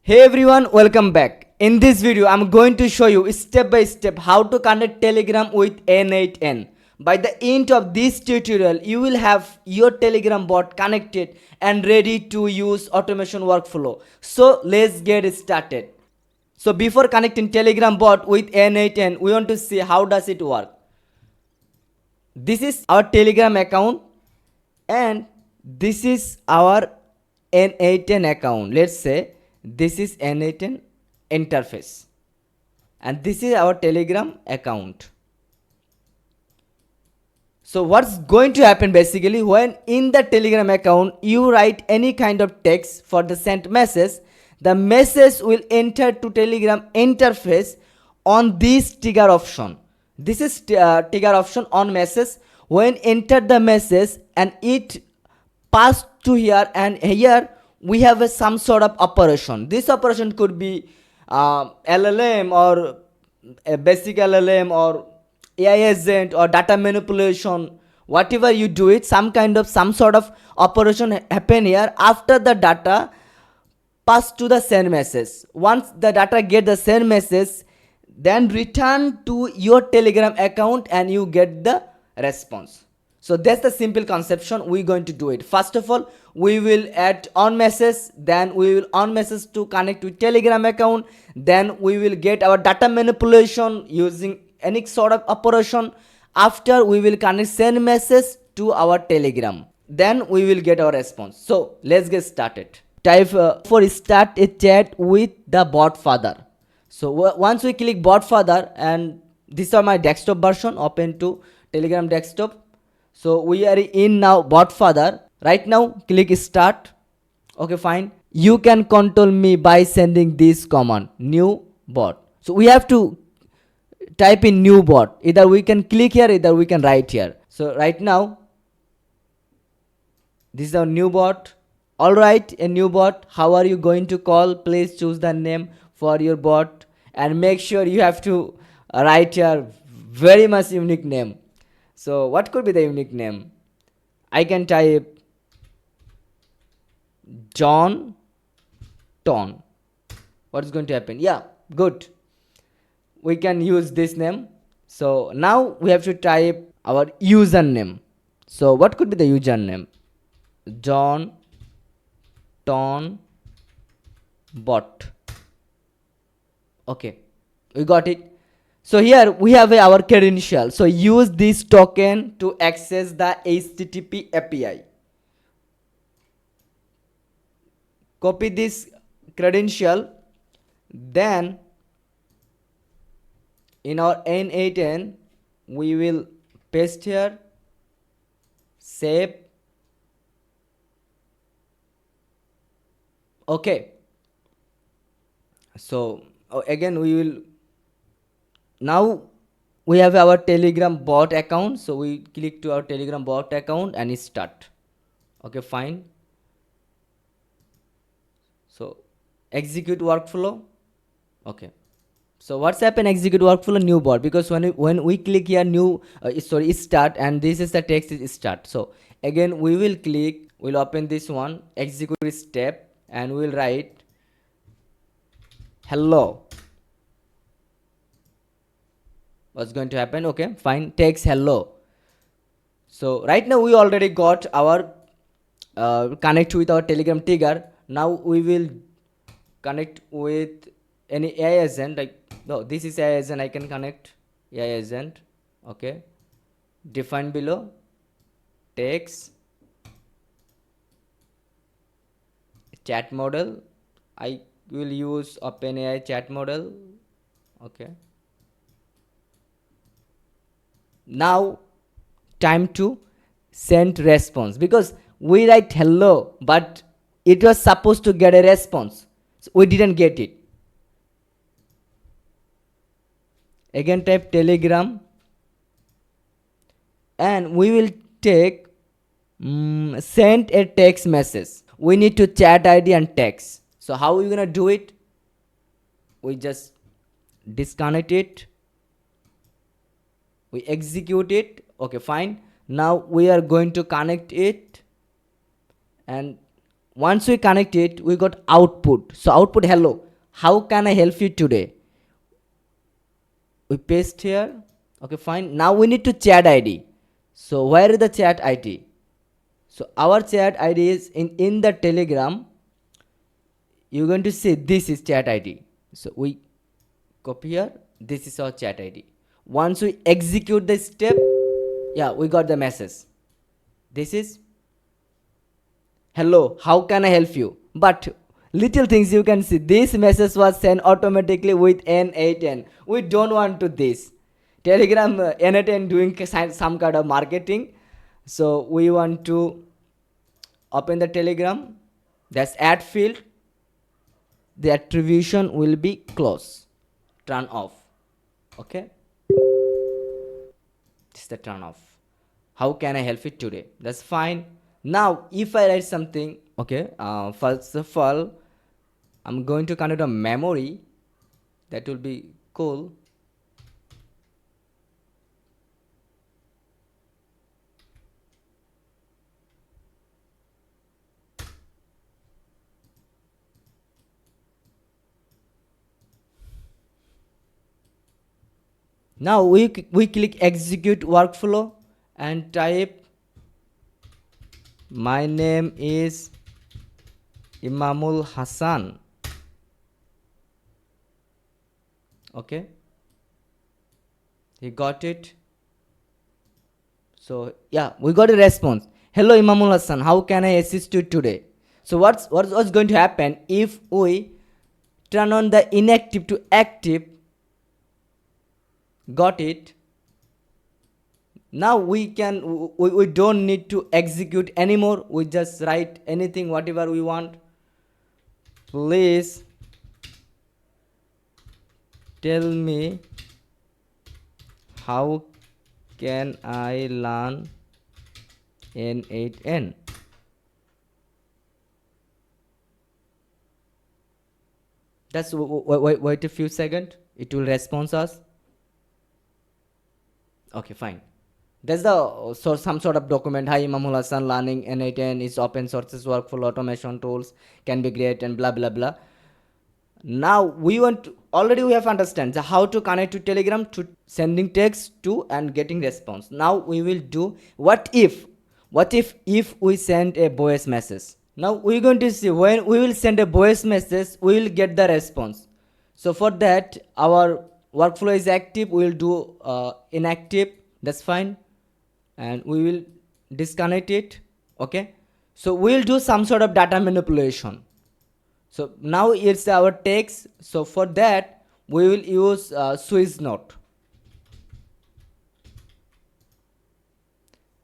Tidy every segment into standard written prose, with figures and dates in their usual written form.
Hey everyone, welcome back. In this video, I'm going to show you step by step how to connect Telegram with n8n. By the end of this tutorial, you will have your Telegram bot connected and ready to use automation workflow. So let's get started. So before connecting Telegram bot with n8n, we want to see how does it work. This is our Telegram account and this is our n8n account. Let's say this is n8n interface and this is our Telegram account. So what's going to happen basically, when in the Telegram account you write any kind of text for the sent message, the message will enter to Telegram interface on this trigger option. This is trigger option on message. When enter the message and it pass to here, and here we have some sort of operation. This operation could be LLM or a basic LLM or AI agent or data manipulation. Whatever you do it, some sort of operation happen here after the data pass to the send message. Once the data get the send message, then return to your Telegram account and you get the response. So that's the simple conception. We're going to do it. First of all, we will add on message, then we will on message to connect to Telegram account, then we will get our data manipulation using any sort of operation. After, we will connect send message to our Telegram, then we will get our response. So let's get started. Type for start a chat with the bot father. So once we click bot father, and these are my desktop version, open to Telegram desktop. So we are in now bot father. Right now click start. Okay, fine. You can control me by sending this command, new bot. So we have to type in new bot. Either we can click here, either we can write here. So right now this is our new bot. All right, a new bot. How are you going to call? Please choose the name for your bot and make sure you have to write your very much unique name. So what could be the unique name? I can type John Ton. What's going to happen? Yeah, good. We can use this name. So now we have to type our username. So what could be the username? John Ton bot. Okay, we got it. So here we have our credential. So use this token to access the HTTP API. Copy this credential. Then in our n8n we will paste here, save. Okay. So again we will, now we have our Telegram bot account. So we click to our Telegram bot account and start. Okay, fine. So execute workflow. Okay. So what's happened? Execute workflow, new bot, because when we click here new start, and this is the text is start. So again we will click, we'll open this one, execute step, and we'll write hello. What's going to happen? Okay, fine, text hello. So right now we already got our connect with our Telegram trigger. Now we will connect with any AI agent, like, no, this is AI agent. I can connect AI agent. Okay, define below text chat model. I will use OpenAI chat model. Okay, now time to send response, because we write hello but it was supposed to get a response, so we didn't get it. Again type Telegram and we will take send a text message. We need to chat ID and text. So how are we gonna do it? We just disconnect it, we execute it. Okay, fine. Now we are going to connect it, and once we connect it, we got output. So output, hello, how can I help you today? We paste here. Okay, fine. Now we need to chat id. So where is the chat id? So our chat id is in the Telegram. You're going to see this is chat id. So we copy here. This is our chat id. Once we execute the step, yeah, we got the message. This is hello, how can I help you? But little things you can see, this message was sent automatically with n8n. We don't want to this. Telegram n8n doing some kind of marketing. So we want to open the Telegram. That's add field. The attribution will be close, turn off. Okay, this is the turn off. How can I help you today? That's fine. Now if I write something, okay, first of all I'm going to connect a memory. That will be cool. Now we click execute workflow and type my name is Imamul Hassan. Okay, he got it. So yeah, we got a response. Hello Imamul Hassan, how can I assist you today? So what's going to happen if we turn on the inactive to active? Got it. Now we can we don't need to execute anymore. We just write anything whatever we want. Please tell me how can I learn n8n? Just wait a few seconds. It will respond us. Okay, fine. There's the some sort of document. Hi Imamul Hassan, learning n8n is open sources workflow automation tools can be great and blah blah blah. Now we want to, already we have understand how to connect to Telegram to sending text to and getting response. Now we will do what if we send a voice message. Now we're going to see when we will send a voice message we will get the response. So for that our workflow is active, we will do inactive. That's fine, and we will disconnect it. Okay, so we will do some sort of data manipulation. So now it's our text. So for that we will use Swiss note,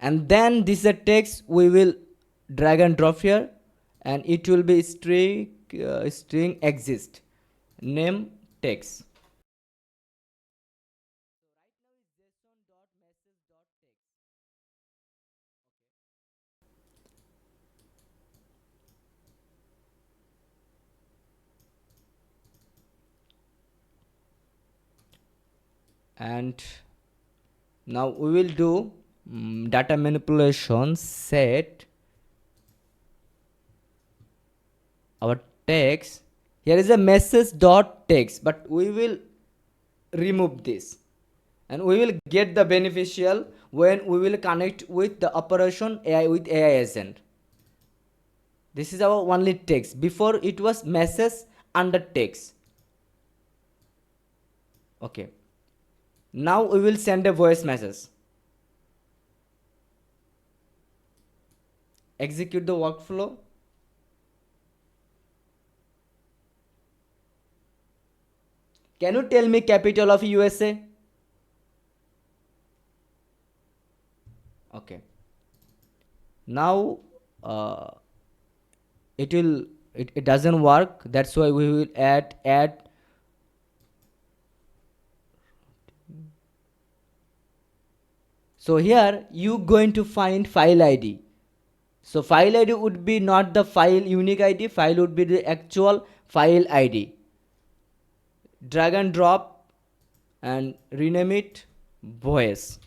and then this is a text. We will drag and drop here, and it will be string exist name text. And now we will do data manipulation. Set our text. Here is a message dot text, but we will remove this, and we will get the beneficial when we will connect with the operation AI with AI agent. This is our only text. Before it was message under text. Okay, now we will send a voice message. Execute the workflow. Can you tell me capital of USA? Okay, now it doesn't work. That's why we will add. So here you going to find file ID. So file ID would be not the file unique ID, file would be the actual file ID. Drag and drop and rename it voice.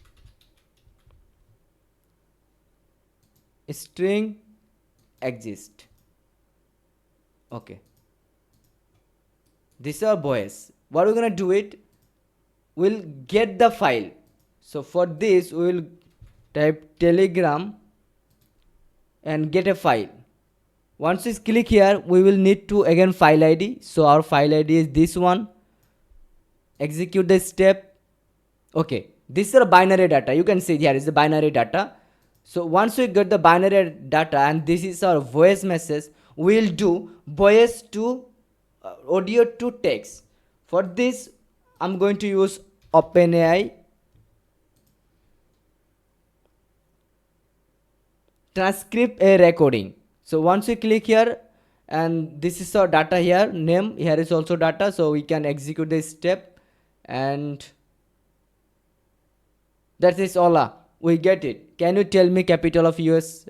String exist. Okay, this is our voice. What we're gonna do it, we'll get the file. So for this we will type telegram and get a file. Once we click here, we will need to again file id. So our file id is this one. Execute the step. Okay, this is a binary data. You can see here is the binary data. So once we get the binary data and this is our voice message, we'll do voice to audio to text. For this I'm going to use OpenAI transcript a recording. So once we click here, and this is our data here, name, here is also data, so we can execute this step, and that is all. We get it. Can you tell me capital of US?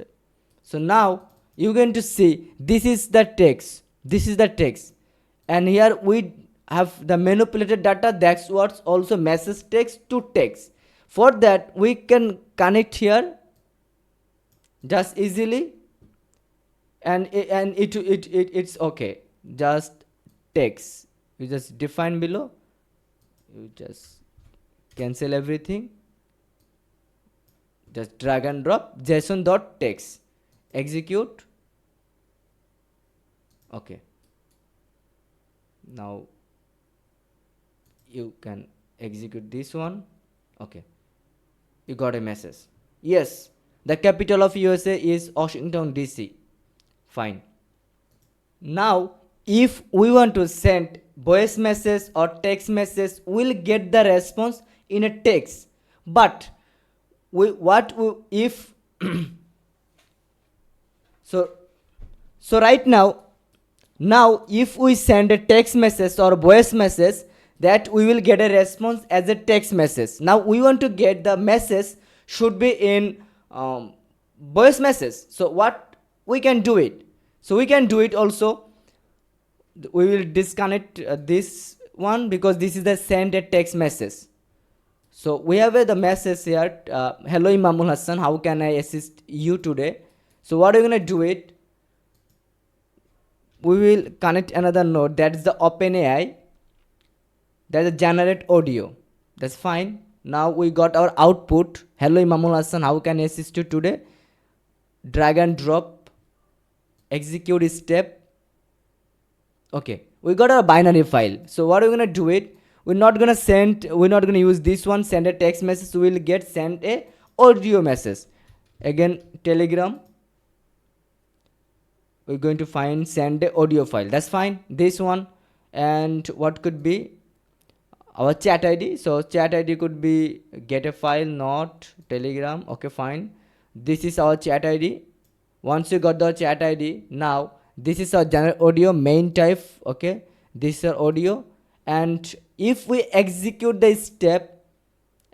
So now you're going to see this is the text, this is the text, and here we have the manipulated data. That's what's also message text to text. For that we can connect here just easily, and it's okay. Just text, you just define below, you just cancel everything, just drag and drop json.text, execute. Okay, now you can execute this one. Okay, you got a message. Yes, the capital of USA is Washington DC. Fine. Now if we want to send voice message or text message, we'll get the response in a text. But if so right now if we send a text message or voice message, that we will get a response as a text message. Now we want to get the message should be in voice message. So what we can do it, so we can do it also. We will disconnect this one because this is the send a text message. So we have the message here, hello Imamul Hassan, how can I assist you today? So what are we going to do it, we will connect another node, that is the OpenAI, that is generate audio. That's fine. Now we got our output, hello Imamul Hassan, how can I assist you today? Drag and drop, execute step. Okay, we got our binary file. So what are we gonna do it, we're not gonna use this one, send a text message. We will get send a audio message. Again telegram, we're going to find send a audio file. That's fine, this one. And what could be our chat id, so chat id could be get a file, not telegram. Okay, fine, this is our chat id. Once you got the chat id, now this is our general audio main type. Okay, this is our audio, and if we execute the step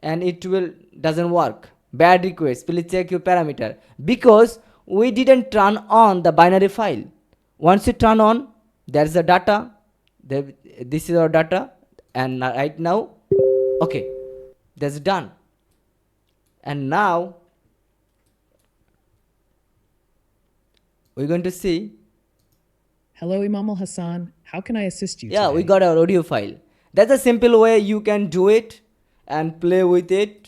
and it will doesn't work, bad request, please check your parameter, because we didn't turn on the binary file. Once you turn on, there's the data, this is our data, and right now, okay, that's done. And now we're going to see, hello Imamul Hassan, how can I assist you yeah, today? we got our audio file. That's a simple way you can do it and play with it.